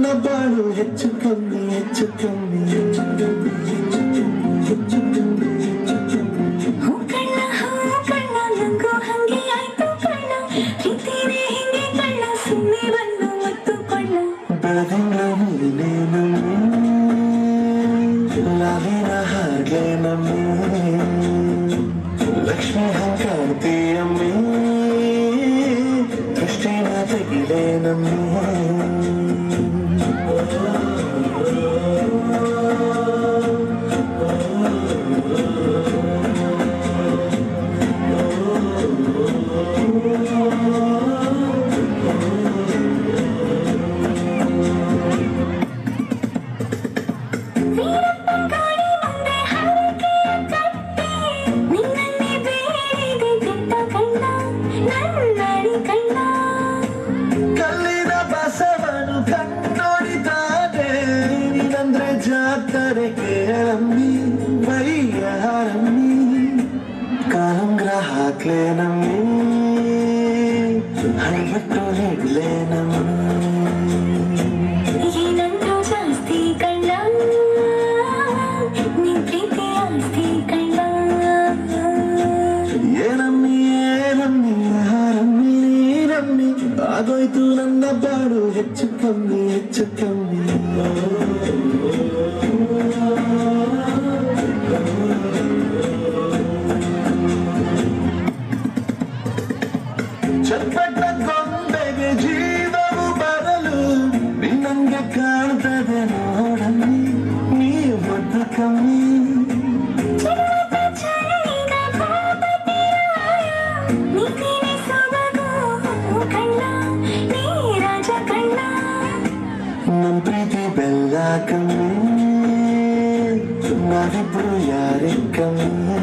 ನನ್ನ ಬಾಳು ಹೆಚ್ಚು ಕಮ್ಮಿ ಹೆಚ್ಚು ಕಮ್ಮಿ ಹೆಚ್ಚು ಕಮ್ಮಿ ಹೆಚ್ಚು ಕಮ್ಮಿ ಹೆಚ್ಚು ಕಮ್ಮಿ ಹೆಚ್ಚು ಕಮ್ಮಿ ಹೂ ಕಣ್ಣ ನಂಗೂ ಹಂಗೆ ಆಯ್ತು ಕಣ್ಣ ಪ್ರೀತಿನೇ ಹಿಂಗೆ ಕಣ್ಣ ಸುಮ್ಮನೆ ಬಂದು ಮತ್ತು ಕೊಳ್ಳ ಬೆಳದಿಂಗಳ ನೀನೇ ನಮ್ಮಿ ಲಾವಿನ ಹಾಗೆ ನಮ್ಮಿ ಲಕ್ಷ್ಮಿ ಹಂಕಾಂತಿಯಮ್ಮಿ ದೃಷ್ಟಿನ ತೆಗಿಲೆ ನಮ್ಮಿ ಜಾತ್ರೆ ಕೇಳಮ್ಮಿ ಬೈಯಾರಮ್ಮಿ ಕಾಲಂಗ್ರ ಹಾಕ್ಲೆ ನಮ್ಮಿ ಹಣಬಟ್ಟು ಹಿಡ್ಲೆ ನಮ್ಮಿ ಏನಂದ್ರು ಜಾಸ್ತಿ ಕಣ್ಣ ನಿನ್ ಪ್ರೀತಿ ಆಸ್ತಿ ಕಣ್ಣ ಏನಮ್ಮಿ ಏನಮ್ಮಿ ಹಾರಮ್ಮಿ ನೀರಮ್ಮಿ ಆಗೋಯ್ತು ನನ್ನ ಬಾಡು ಹೆಚ್ಚು ಕಮ್ಮಿ ಹೆಚ್ಚು ಕಮ್ಮಿ ಚಟ್ಪಟ ಗೊಂಬೆಗೆ ಜೀವವು ಬರಲು ನಿನ್ನಂಗೆ ಕಾಣ್ತದೆ ನೋಡಮ್ಮಿ ನೀ ಮುದ್ದು ಕಮ್ಮಿ ನಮ್ ಪ್ರೀತಿ ಬೆಲ್ಲ ಕಮ್ಮಿ ನಾವಿಬ್ರು ಯಾರೇ ಕಮ್ಮಿ